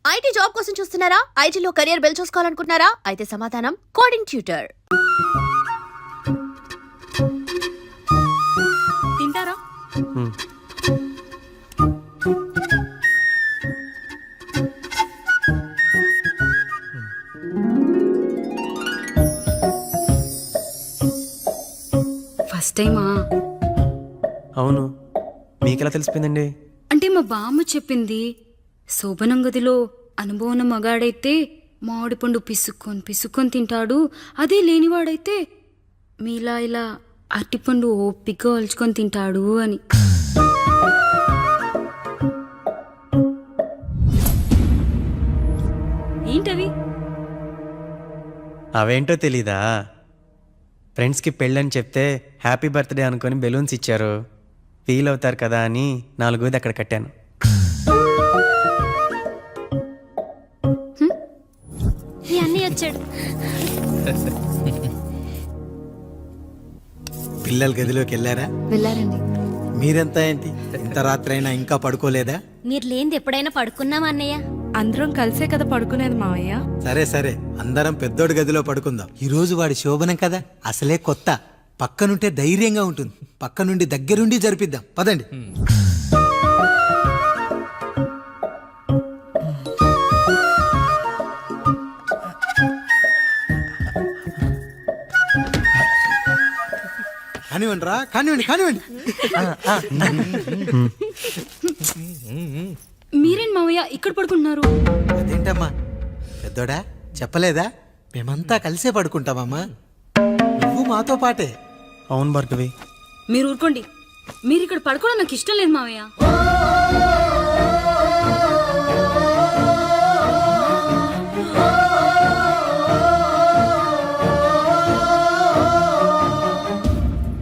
IT job కోసం చూస్తున్నారా? ఐటీలో కెరియర్ బిల్డ్ చూసుకోవాలనుకుంటున్నారా? అయితే సమాధానం కోడింగ్ ట్యూటర్. తింటారా? ఫస్ట్ టైమా? అవును, మీకెలా తెలిసిపోయిందండి? అంటే మా బామ్మ చెప్పింది. శోభనం గదిలో అనుభవం మగాడైతే మామిడి పండు పిసుక్కొని తింటాడు, అదే లేనివాడైతే మీలా ఇలా అరటిపండు ఓపిగ్గా ఒలుచుకొని తింటాడు అని. ఏంటవి? అవేంటో తెలీదా? ఫ్రెండ్స్కి పెళ్ళని చెప్తే హ్యాపీ బర్త్డే అనుకొని బెలూన్స్ ఇచ్చారు, ఫీల్ అవుతారు కదా అని 4 అక్కడ కట్టాను. అన్నీ వచ్చాడు. పిల్లల గదిలోకి వెళ్ళారా? వెళ్ళారండి. మీరెంత ఏంటి ఇంత రాత్రి అయినా ఇంకా పడుకోలేదా? మీరు లేనిది ఎప్పుడైనా పడుకున్నామా అన్నయ్య? అందరం కలిసే కదా పడుకునేది మావయ్య. సరే సరే, అందరం పెద్దోడి గదిలో పడుకుందాం. ఈ రోజు వాడి శోభనం కదా, అసలే కొత్త. పక్కనుంటే ధైర్యంగా ఉంటుంది, పక్క నుండి దగ్గరుండి జరిపిద్దాం. పదండి. కానివ్వండి రా, కానివ్వండి కానివ్వండి. మీరేం మావయ్య ఇక్కడ పడుకుంటున్నారు? అదేంటమ్మా పెద్దోడా, చెప్పలేదా? మేమంతా కలిసే పడుకుంటామమ్మా, నువ్వు మాతో పాటే. అవును భార్గవి. మీరు ఊరుకోండి. మీరు ఇక్కడ పడుకోవడం నాకు ఇష్టం లేదు మావయ్య.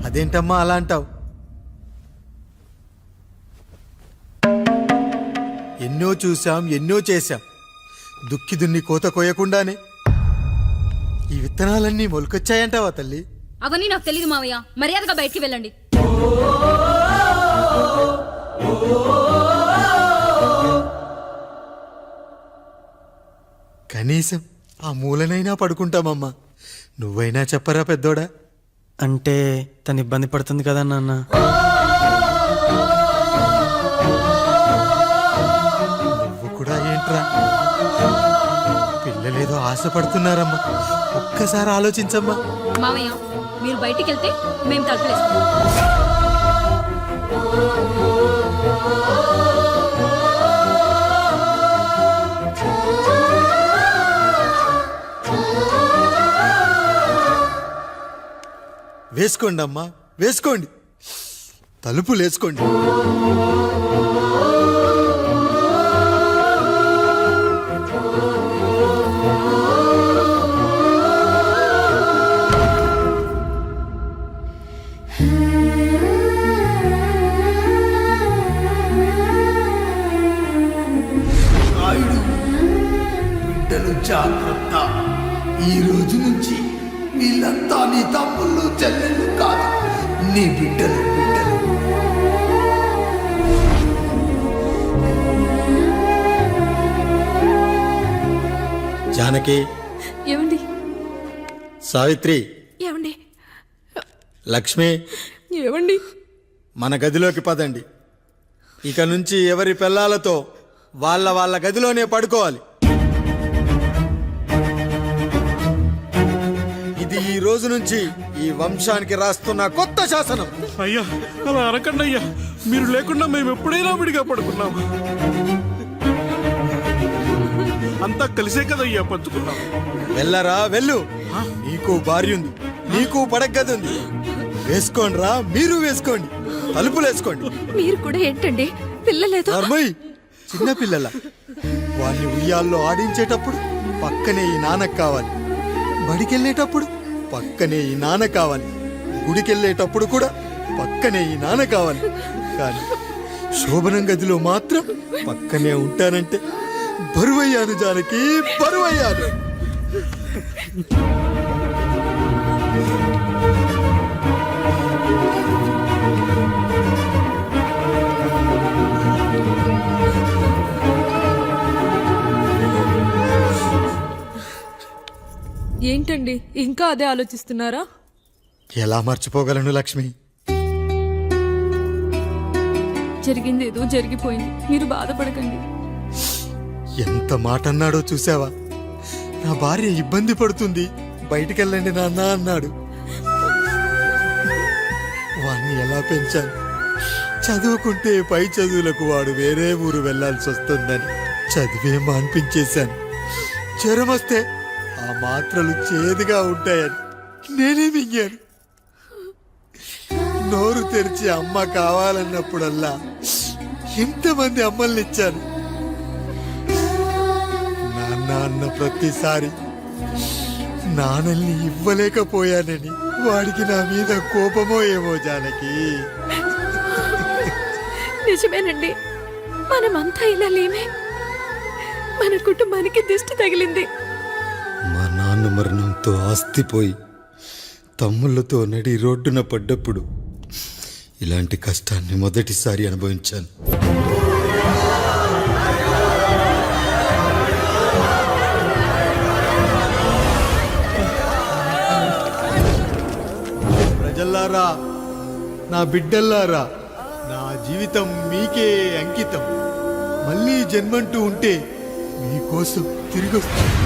అదేంటమ్మా అలా అంటావు? ఎన్నో చూసాం, ఎన్నో చేశాం. దుక్కి దున్ని కోత కోయకుండానే ఈ విత్తనాలన్నీ మొలకొచ్చాయంటావా తల్లి? అవన్నీ నాకు తెలియదు మావయ్య, మర్యాదగా బయటికి వెళ్ళండి. కనీసం ఆ మూలనైనా పడుకుంటామమ్మా. నువ్వైనా చెప్పరా పెద్దోడా? అంటే తను ఇబ్బంది పడుతుంది కదా నాన్న. నువ్వు కూడా ఏంట్రా, పిల్లలేదో ఆశపడుతున్నారమ్మా. ఒక్కసారి ఆలోచించమ్మా. మావయ్య మీరు బయటికి వెళ్తే మేము తలుపులేస్తాం. వేసుకోండి అమ్మా, వేసుకోండి, తలుపులు వేసుకోండి. బిడ్డలు జాగ్రత్త. ఈ రోజు నుంచి వీళ్ళంతా నీ తమ్ముళ్ళు చెల్లెళ్ళు కాదు, నీ బిడ్డలు. జానకి, ఏమండి? సావిత్రి, ఏమండి? లక్ష్మి, ఏమండి? మన గదిలోకి పదండి. ఇక నుంచి ఎవరి పిల్లలతో వాళ్ళ గదిలోనే పడుకోవాలి. ఇది ఈ రోజు నుంచి ఈ వంశానికి రాస్తున్న కొత్త శాసనం. అయ్యా అలా అనకండి అయ్యా, మీరు లేకుండా మేము ఎప్పుడైనా విడిగా పడుకున్నాం. అంతా కలిసే కదయ్యా పంచుకున్నాం. వెళ్ళరా వెళ్ళు, నీకు భార్య ఉంది, నీకు పడగది ఉంది. వేసుకోండి రా, మీరు వేసుకోండి, తలుపులు వేసుకోండి. మీరు కూడా ఏంటండి పిల్లలేదు? నర్మయ్, చిన్న పిల్లల వాళ్ళని ఉయ్యాల్లో ఆడించేటప్పుడు పక్కనే ఈ నాన్నకు కావాలి, బడికెళ్ళేటప్పుడు పక్కనే ఈ నాన్న కావాలి, గుడికెళ్ళేటప్పుడు కూడా పక్కనే ఈ నాన్న కావాలి. కానీ శోభనం గదిలో మాత్రం పక్కనే ఉంటానంటే బరువయ్యాను జానకి, బరువయ్యాను. ఏంటండి ఇంకా అదే ఆలోచిస్తున్నారా? ఎలా మర్చిపోగలను లక్ష్మి? జరిగింది ఏదో జరిగిపోయింది, మీరు బాధపడకండి. ఎంత మాట అన్నాడో చూసావా? నా భార్య ఇబ్బంది పడుతుంది, బయటికెళ్ళండి నాన్న అన్నాడు. వాణ్ణి ఎలా పెంచాను? చదువుకుంటే పై చదువులకు వాడు వేరే ఊరు వెళ్లాల్సి వస్తుందని చదివే మాన్పించేశాను. జ్వరం వస్తే ఆ మాత్రలు చేదుగా ఉంటాయని నేనే మింగాను. నోరు తెరిచి అమ్మ కావాలన్నప్పుడల్లా ఎంతమంది అమ్మల్ని ఇచ్చాను. నాన్న అన్న ప్రతిసారి నాన్నల్ని ఇవ్వలేకపోయానని వాడికి నా మీద కోపమో ఏమో జానకి. నిజమేనండి, మనమంతా ఇలా లేమే. మన కుటుంబానికి దిష్టి తగిలింది. మా నాన్న మరణంతో ఆస్తిపోయి తమ్ముళ్ళతో నడి రోడ్డున పడ్డప్పుడు ఇలాంటి కష్టాన్ని మొదటిసారి అనుభవించాను. ప్రజల్లారా, నా బిడ్డల్లారా, నా జీవితం మీకే అంకితం. మళ్ళీ జన్మంటూ ఉంటే మీకోసం తిరిగి వస్తాను.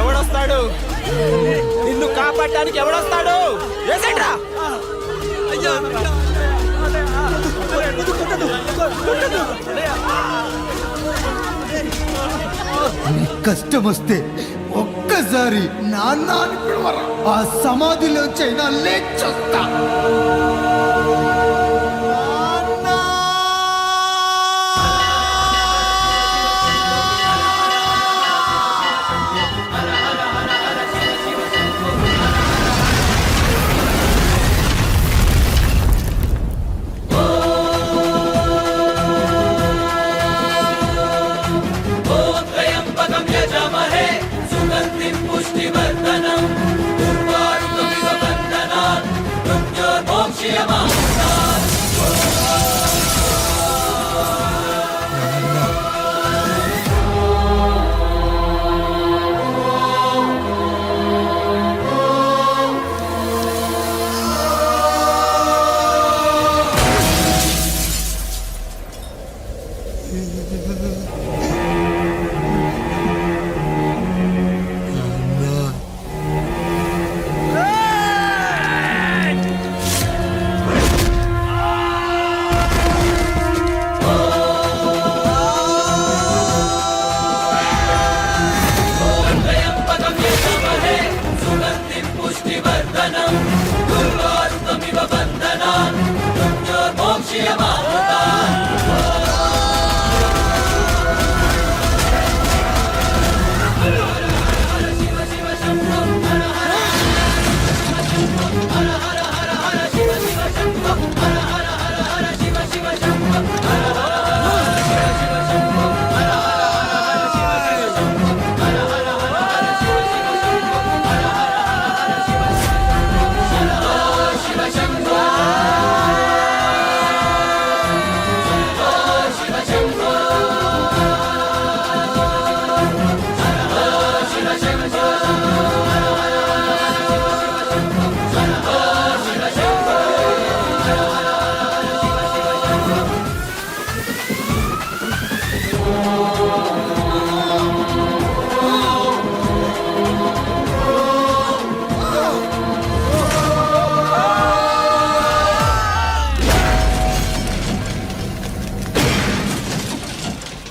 ఎవడొస్తాడు? నిన్ను కాపాడటానికి ఎవడొస్తాడు? కష్టం వస్తే ఒక్కసారి నాన్న అని పిలవరా, ఆ సమాధిలో చైనా లేచొస్తా. यजामहे सुगन्धिं